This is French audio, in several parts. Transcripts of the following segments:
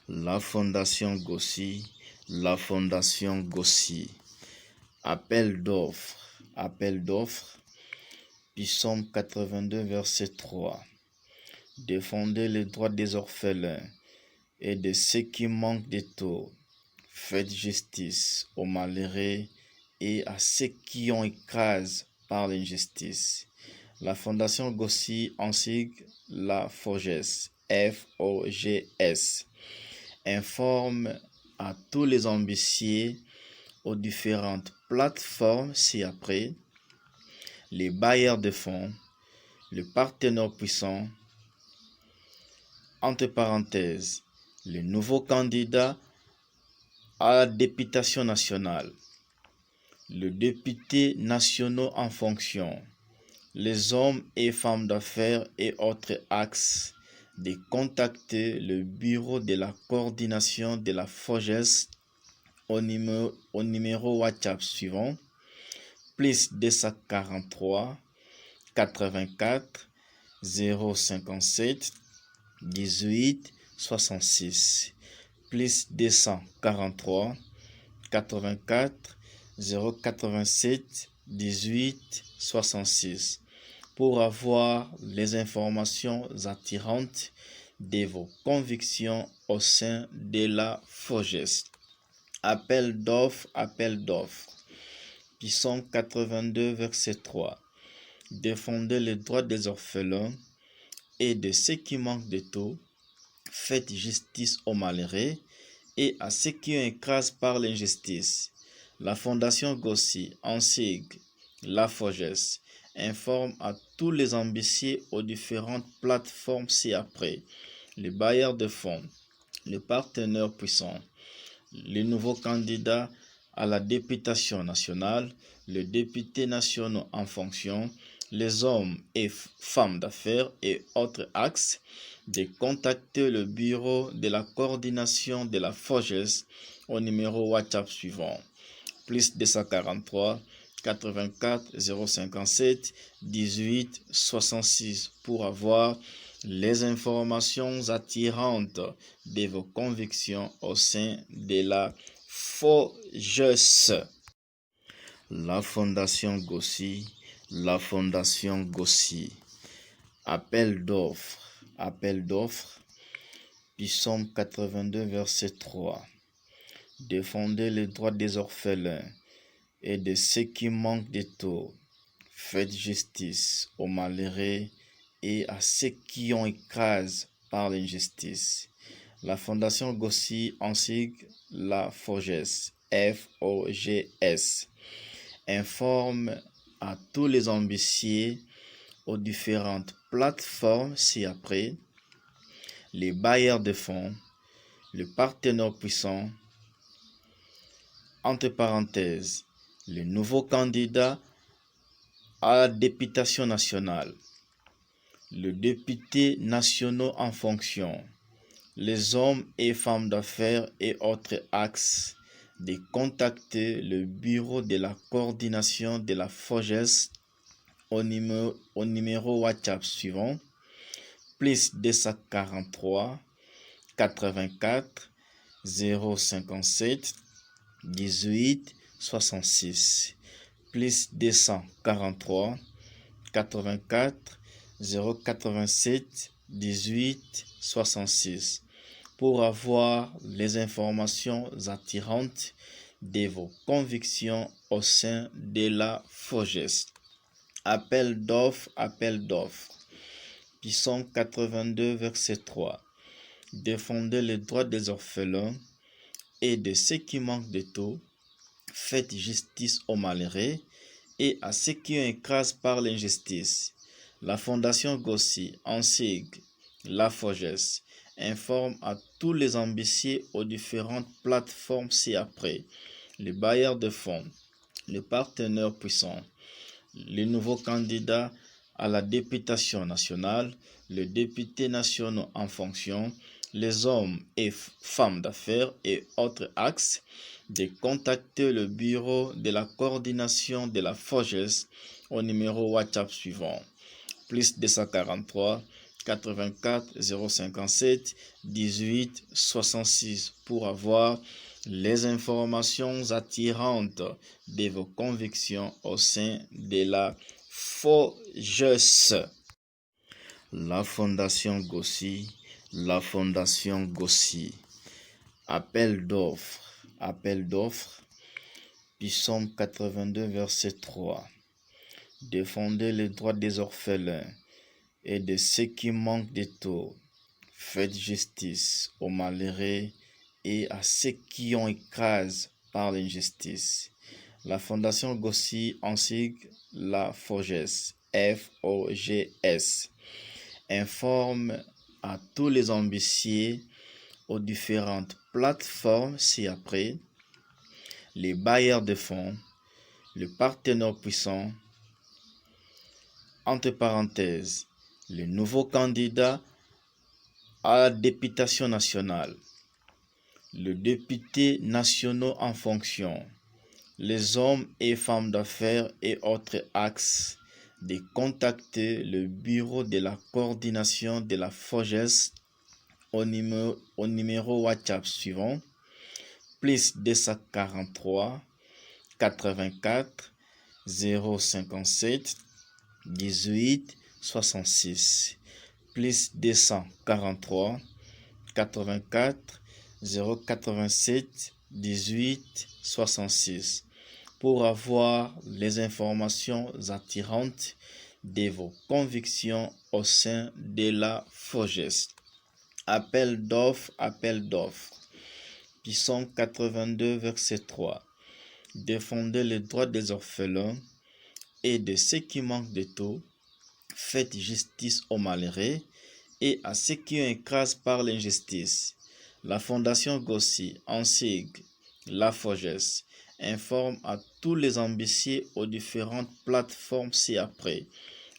La Fondation Gossi, la Fondation Gossi. Appel d'offres, Psaume 82, verset 3. Défendez les droits des orphelins et de ceux qui manquent de tout. Faites justice aux malheureux et à ceux qui ont écrasé par l'injustice. La Fondation Gossi, en sigle la FOGES, F-O-G-S, informe à tous les ambitieux aux différentes plateformes ci-après, les bailleurs de fonds, le partenaire puissant, entre parenthèses, les nouveaux candidats à la députation nationale, le député national en fonction, les hommes et femmes d'affaires et autres axes de contacter le bureau de la coordination de la FOGES au numéro WhatsApp suivant, plus 243 84 057 18 66, plus 243 84 087 18 66 pour avoir les informations attirantes de vos convictions au sein de la FOGES. Appel d'offres, Psaume 82, verset 3. Défendez les droits des orphelins et de ceux qui manquent de tout. Faites justice aux malheureux et à ceux qui ont écrasé par l'injustice. La Fondation Gossi, en sigle la FOGES, informe à tous les ambitieux aux différentes plateformes ci-après, les bailleurs de fonds, les partenaires puissants, les nouveaux candidats à la députation nationale, le député national en fonction, les hommes et femmes d'affaires et autres axes, de contacter le bureau de la coordination de la FOGES au numéro WhatsApp suivant, plus 243 84 057 18 66 pour avoir les informations attirantes de vos convictions au sein de la FOGES. La Fondation Gossi, la Fondation Gossi. Appel d'offres, Psaume 82, verset 3. Défendez les droits des orphelins et de ceux qui manquent de tout. Faites justice aux malheureux et à ceux qui ont écrasé par l'injustice. La Fondation Gossi, en sigle la FOGES, F-O-G-S, informe à tous les ambitieux aux différentes plateformes ci-après, les bailleurs de fonds, le partenaire puissant, entre parenthèses, les nouveaux candidats à la députation nationale, le député national en fonction, les hommes et femmes d'affaires et autres axes, de contacter le bureau de la coordination de la FOGES au numéro WhatsApp suivant, plus 243 84 057 18 66, plus 243 84 087 18 66 pour avoir les informations attirantes de vos convictions au sein de la FOGES. Appel d'offres, Psaume 82, verset 3. Défendez les droits des orphelins et de ceux qui manquent de tout. Faites justice aux malheureux et à ceux qui ont écrasé par l'injustice. La Fondation Gossi, en sigle la FOGES, informe à tous les ambitieux aux différentes plateformes ci-après, les bailleurs de fonds, les partenaires puissants, les nouveaux candidats à la députation nationale, le député national en fonction, les hommes et femmes d'affaires et autres axes, de contacter le bureau de la coordination de la FOGES au numéro WhatsApp suivant, plus 243 84 057 18 66 pour avoir les informations attirantes de vos convictions au sein de la FOGES. La Fondation Gossi, la Fondation Gossi. Appel d'offres, Psaume 82, verset 3. Défendez les droits des orphelins et de ceux qui manquent de tout. Faites justice aux malheureux et à ceux qui ont écrasé par l'injustice. La Fondation Gossi, en sigle la FOGES, F-O-G-S, informe à tous les ambitieux aux différentes plateformes ci-après, les bailleurs de fonds, le partenaire puissant, entre parenthèses, les nouveaux candidats à la députation nationale, le député national en fonction, les hommes et femmes d'affaires et autres axes de contacter le bureau de la coordination de la FOGES au numéro WhatsApp suivant, plus 243 84 057 18 66, plus 243 84 087 18 66 pour avoir les informations attirantes de vos convictions au sein de la FOGES. Appel d'offres, Psaume 82, verset 3. Défendez les droits des orphelins et de ceux qui manquent de tout. Faites justice aux malheureux et à ceux qui ont écrasé par l'injustice. La Fondation Gossi, en sigle la FOGES, informe à tous les ambitieux aux différentes plateformes ci-après,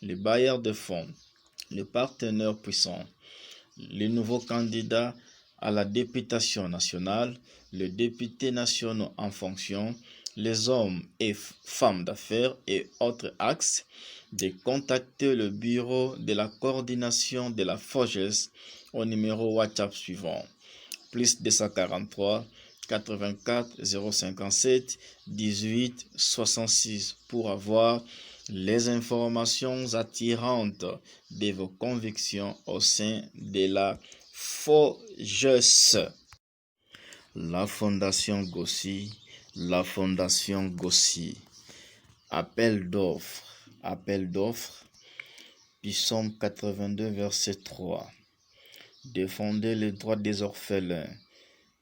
les bailleurs de fonds, les partenaires puissants, les nouveaux candidats à la députation nationale, le député national en fonction, les hommes et femmes d'affaires et autres axes, de contacter le bureau de la coordination de la FOGES au numéro WhatsApp suivant, plus 243 84 057 18 66 pour avoir les informations attirantes de vos convictions au sein de la FOGES. La Fondation Gossi, la Fondation Gossi. Appel d'offres, Psaume 82, verset 3. Défendez les droits des orphelins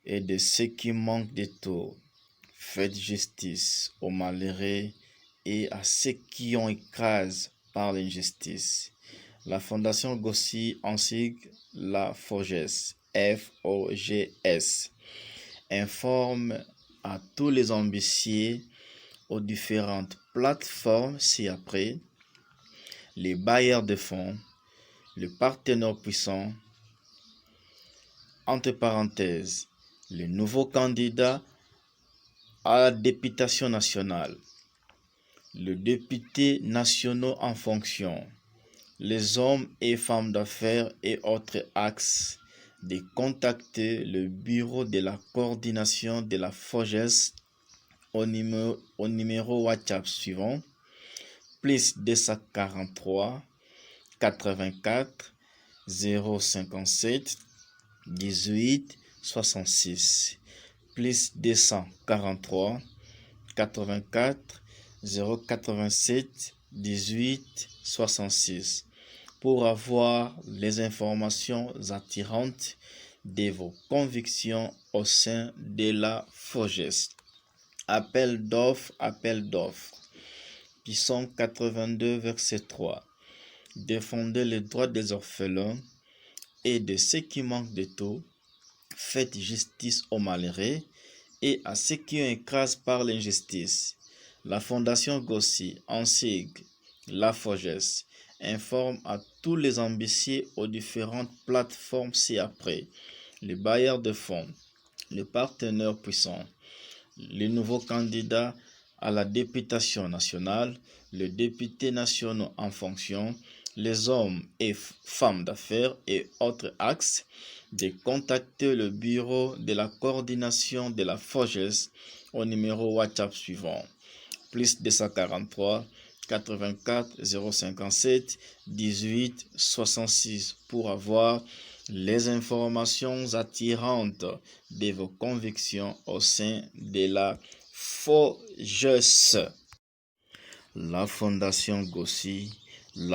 et de ceux qui manquent de tout. Faites justice aux malheureux et à ceux qui ont écrasé par l'injustice. La Fondation Gossi, en sigle la FOGES, F-O-G-S, informe à tous les ambitieux aux différentes plateformes ci-après, les bailleurs de fonds, le partenaire puissant, entre parenthèses, les nouveaux candidats à la députation nationale, le député national en fonction, les hommes et femmes d'affaires et autres axes, de contacter le bureau de la coordination de la FOGES au numéro WhatsApp suivant, plus 243 84 057 18 66, plus 243 84 087 18 66 pour avoir les informations attirantes de vos convictions au sein de la FOGES. Appel d'offres, Psaume 82, verset 3. Défendez les droits des orphelins et de ceux qui manquent de tout. Faites justice aux malheureux et à ceux qui ont écrasé par l'injustice. La Fondation Gossi, en sigle la FOGES, informe à tous les ambitieux aux différentes plateformes ci-après, les bailleurs de fonds, les partenaires puissants, les nouveaux candidats à la députation nationale, le député national en fonction, les hommes et femmes d'affaires et autres axes, de contacter le bureau de la coordination de la FOGES au numéro WhatsApp suivant, plus 243 84 057 18 66 pour avoir les informations attirantes de vos convictions au sein de la FOGES. La Fondation Gossi, la